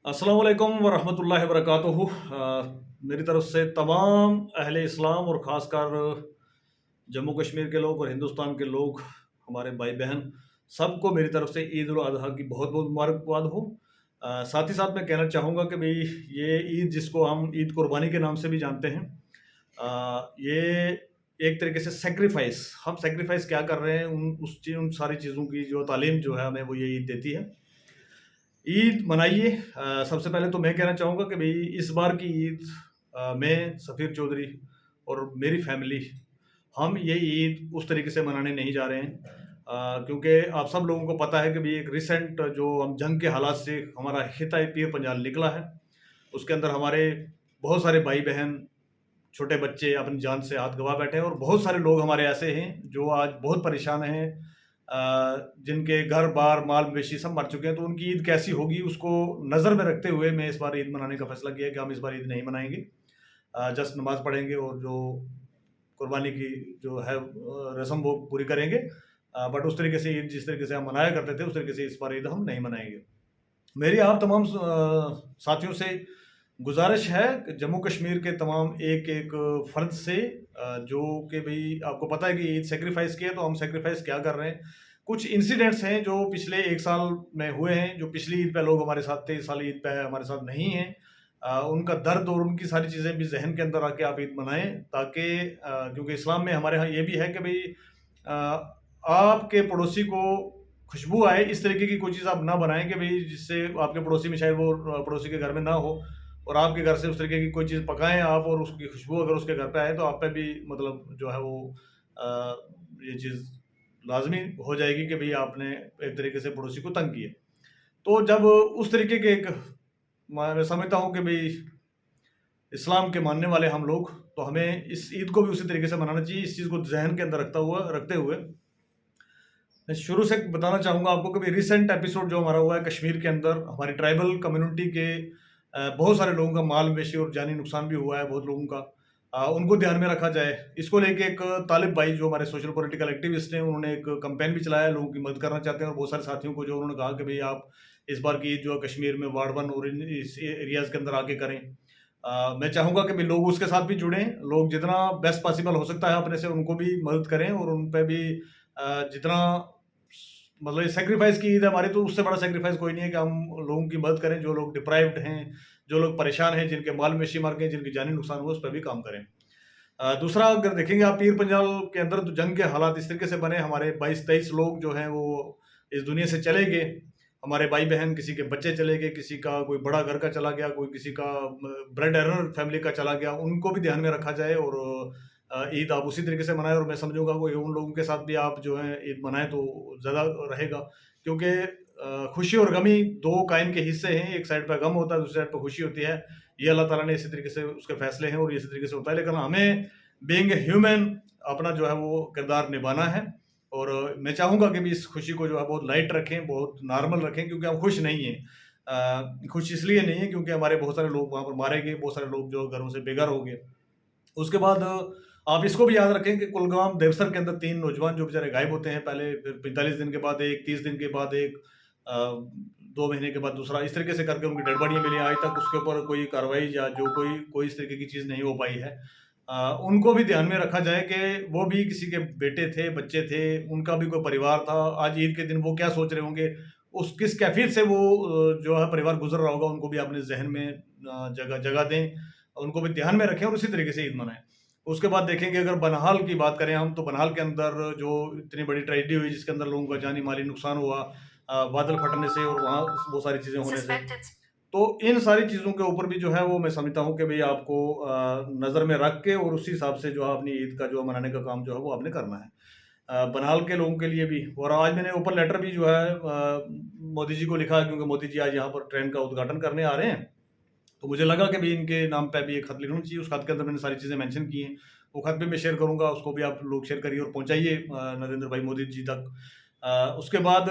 अस्सलाम वालेकुम वरहमतुल्लाहि वबरकातुहू। मेरी तरफ से तमाम अहले इस्लाम और ख़ासकर जम्मू कश्मीर के लोग और हिंदुस्तान के लोग, हमारे भाई बहन, सबको मेरी तरफ से ईद उल अज़हा की बहुत बहुत मुबारकबाद हो। साथ ही साथ मैं कहना चाहूँगा कि भाई ये ईद जिसको हम ईद कुर्बानी के नाम से भी जानते हैं, ये एक तरीके से सेक्रीफाइस, हम सेक्रीफाइस क्या कर रहे हैं उन सारी चीज़ों की जो तालीम जो है हमें वो ये ईद देती है। ईद मनाइए। सबसे पहले तो मैं कहना चाहूँगा कि भई इस बार की ईद, मैं सफ़ीर चौधरी और मेरी फैमिली, हम ये ईद उस तरीके से मनाने नहीं जा रहे हैं। क्योंकि आप सब लोगों को पता है कि भई एक रिसेंट जो हम जंग के हालात से हमारा खिता पीर पंजाल निकला है। उसके अंदर हमारे बहुत सारे भाई-बहन, छोटे बच्चे अपनी जान से हाथ गँवा बैठे हैं और बहुत सारे लोग हमारे ऐसे हैं जो आज बहुत परेशान हैं, जिनके घर-बार, माल-मवेशी सब मर चुके हैं। तो उनकी ईद कैसी होगी उसको नज़र में रखते हुए मैं इस बार ईद मनाने का फ़ैसला किया कि हम इस बार ईद नहीं मनाएँगे। जस्ट नमाज़ पढ़ेंगे और जो कुर्बानी की जो है रस्म वो पूरी करेंगे। बट उस तरीके से ईद जिस तरीके से हम मनाया करते थे उस तरीके से इस बार ईद हम नहीं मनाएँगे। मेरी आप तमाम साथियों से गुज़ारिश है कि जम्मू कश्मीर के तमाम एक-एक फ़र्द से, जो कि भई आपको पता है कि ईद सैक्रिफ़ाइस की है, तो हम सैक्रिफ़ाइस क्या कर रहे हैं। कुछ इंसिडेंट्स हैं जो पिछले 1 साल में हुए हैं, जो पिछली ईद पे लोग हमारे साथ थे, इस साल ईद पे हमारे साथ नहीं हैं। उनका दर्द और उनकी सारी चीज़ें भी ज़हन के अंदर आके आप ईद मनाएँ, ताकि क्योंकि इस्लाम में हमारे यहाँ ये भी है कि भई आपके पड़ोसी को खुशबू आए, इस तरीके की कोई चीज़ आप ना बनाएँ कि भई जिससे आपके पड़ोसी में शायद वो पड़ोसी के घर में ना हो और आपके घर से उस तरीके की कोई चीज़ पकाएँ आप और उसकी खुशबू अगर उसके घर पे आए, तो आप पे भी मतलब जो है वो ये चीज़ लाज़मी हो जाएगी कि भई आपने एक तरीके से पड़ोसी को तंग किया। तो जब उस तरीके के एक, मैं समझता हूँ कि भई इस्लाम के मानने वाले हम लोग, तो हमें इस ईद को भी उसी तरीके से मनाना चाहिए। इस चीज़ को ज़हन के अंदर रखते हुए मैं शुरू से बताना चाहूँगा आपको कि भई रिसेंट एपिसोड जो हमारा हुआ है कश्मीर के अंदर, हमारी ट्राइबल कम्युनिटी के बहुत सारे लोगों का माल-मवेशी और जानी नुकसान भी हुआ है बहुत लोगों का। उनको ध्यान में रखा जाए। इसको लेके एक तालिब भाई जो हमारे सोशल पॉलिटिकल एक्टिविस्ट हैं, उन्होंने एक कैंपेन भी चलाया है, लोगों की मदद करना चाहते हैं और बहुत सारे साथियों को जो उन्होंने कहा कि भई आप इस बार की ईद जो है कश्मीर में वार्ड 1 और इन इस एरियाज़ के अंदर आके करें। मैं चाहूँगा कि भई लोग उसके साथ भी जुड़ें, लोग जितना बेस्ट पॉसिबल हो सकता है अपने से उनको भी मदद करें और उन पे भी जितना मतलब ये सैक्रिफाइस की ईद है हमारी, तो उससे बड़ा सैक्रिफाइस कोई नहीं है कि हम लोगों की मदद करें, जो लोग डिप्राइव्ड हैं, जो लोग परेशान हैं, जिनके माल-मवेशी मर गए, जिनकी जानी नुकसान हुआ, उस पे भी काम करें। दूसरा अगर देखेंगे आप पीर पंजाल के अंदर तो जंग के हालात इस तरीके से बने, हमारे 22-23 लोग जो हैं वो इस दुनिया से चले गए। हमारे भाई-बहन, किसी के बच्चे चले गए, किसी का कोई बड़ा घर का चला गया, कोई किसी का ब्रेड अर्नर फैमिली का चला गया, उनको भी ध्यान में रखा जाए और ईद आप उसी तरीके से मनाएँ और मैं समझूँगा कोई उन लोगों के साथ भी आप जो है ईद मनाएँ तो ज़्यादा रहेगा। क्योंकि खुशी और गमी 2 काइन के हिस्से हैं, एक साइड पे गम होता है, दूसरी साइड पे खुशी होती है। ये अल्लाह ताला ने इसी तरीके से उसके फैसले हैं और ये इसी तरीके से होता है। लेकिन हमें बीइंग ए ह्यूमन अपना जो है वो किरदार निभाना है और मैं चाहूँगा कि भी इस खुशी को जो है बहुत लाइट रखें, बहुत नॉर्मल रखें, क्योंकि हम खुश नहीं हैं। खुश इसलिए नहीं है क्योंकि हमारे बहुत सारे लोग वहाँ पर मारे गए, बहुत सारे लोग जो घरों से बेघर हो गए। उसके बाद आप इसको भी याद रखें कि कुलगाम देवसर के अंदर 3 नौजवान जो बेचारे गायब होते हैं, पहले फिर 45 दिन के बाद एक, 30 दिन के बाद एक, 2 महीने के बाद दूसरा, इस तरीके से करके उनकी डेड बॉडियाँ मिली। आज तक उसके ऊपर कोई कार्रवाई या जो कोई कोई इस तरीके की चीज़ नहीं हो पाई है। उनको भी ध्यान में रखा जाए कि वो भी किसी के बेटे थे, बच्चे थे, उनका भी कोई परिवार था। आज ईद के दिन वो क्या सोच रहे होंगे, उस किस कैफ़ियत से वो जो है परिवार गुज़र रहा होगा, उनको भी अपने ज़हन में जगह जगह दें, उनको भी ध्यान में रखें और उसी तरीके से ईद मनाएँ। उसके बाद देखेंगे अगर बनहाल की बात करें हम, तो बनहाल के अंदर जो इतनी बड़ी ट्रेजेडी हुई जिसके अंदर लोगों का जानी-माली नुकसान हुआ, बादल फटने से और वहाँ वो सारी चीज़ें होने से। तो इन सारी चीज़ों के ऊपर भी जो है वो मैं समझता हूँ कि भई आपको नज़र में रख के और उसी हिसाब से जो है अपनी ईद का जो मनाने का काम जो है वो आपने करना है। बनहाल के लोगों के लिए भी, और आज मैंने ओपन लेटर भी जो है मोदी जी को लिखा है, क्योंकि मोदी जी आज यहाँ पर ट्रेन का उद्घाटन करने आ रहे हैं। तो मुझे लगा कि भई इनके नाम पे भी एक खत लिखना चाहिए, उस खत के अंदर मैंने सारी चीज़ें मेंशन की हैं। वो खत भी मैं शेयर करूँगा, उसको भी आप लोग शेयर करिए और पहुँचाइए नरेंद्र भाई मोदी जी तक। उसके बाद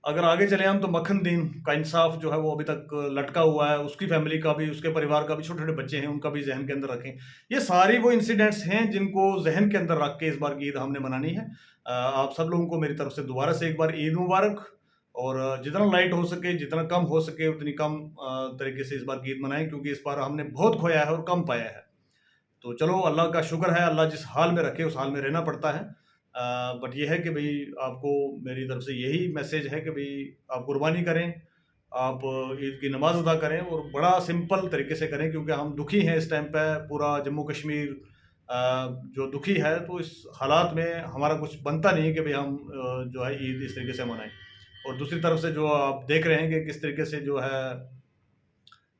अगर आगे चले हम तो मक्खन दीन का इंसाफ जो है वो अभी तक लटका हुआ है, उसकी फैमिली का भी, उसके परिवार का भी, छोटे-छोटे बच्चे हैं, उनका भी ज़हन के अंदर रखें। ये सारी वो इंसिडेंट्स हैं जिनको ज़हन के अंदर रख के इस बार की ईद हमने मनानी है। आप सब लोगों को मेरी तरफ से दोबारा से एक बार ईद मुबारक। और जितना लाइट हो सके, जितना कम हो सके उतनी कम तरीके से इस बार की ईद मनाएं, क्योंकि इस बार हमने बहुत खोया है और कम पाया है। तो चलो, अल्लाह का शुक्र है, अल्लाह जिस हाल में रखे उस हाल में रहना पड़ता है। बट ये है कि भाई आपको मेरी तरफ से यही मैसेज है कि भाई आप कुर्बानी करें, आप ईद की नमाज अदा करें और बड़ा सिंपल तरीके से करें, क्योंकि हम दुखी हैं इस टाइम पे। पूरा जम्मू कश्मीर जो दुखी है, तो इस हालात में हमारा कुछ बनता नहीं है कि भाई हम जो है ईद इस तरीके से मनाएं। और दूसरी तरफ से जो आप देख रहे हैं कि किस तरीके से जो है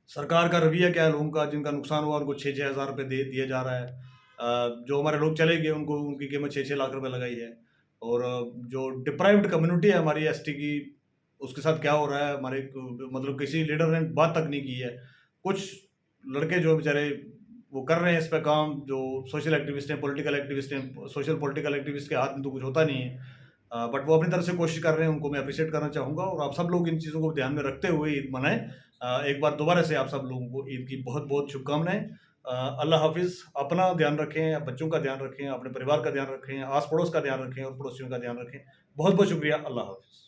सरकार का रवैया क्या है, लोगों का जिनका नुकसान हुआ उनको 6-6 हज़ार रुपये दिया जा रहा है। जो हमारे लोग चले गए उनको उनकी कीमत 6-6 लाख रुपए लगाई है। और जो डिप्राइव्ड कम्युनिटी है हमारी एसटी की, उसके साथ क्या हो रहा है, हमारे मतलब किसी लीडर ने बात तक नहीं की है। कुछ लड़के जो बेचारे वो कर रहे हैं इस पे काम, जो सोशल एक्टिविस्ट हैं, पॉलिटिकल एक्टिविस्ट हैं। सोशल पॉलिटिकल एक्टिविस्ट के हाथ में तो कुछ होता नहीं है, बट वो अपनी तरफ से कोशिश कर रहे हैं, उनको मैं अप्रिशिएट करना चाहूँगा। और आप सब लोग इन चीज़ों को ध्यान में रखते हुए ईद मनाएं। एक बार दोबारा से आप सब लोगों को ईद की बहुत बहुत शुभकामनाएं। अल्लाह हाफिज़। अपना ध्यान रखें, बच्चों का ध्यान रखें, अपने परिवार का ध्यान रखें, आस पड़ोस का ध्यान रखें और पड़ोसियों का ध्यान रखें। बहुत बहुत शुक्रिया। अल्लाह हाफिज़।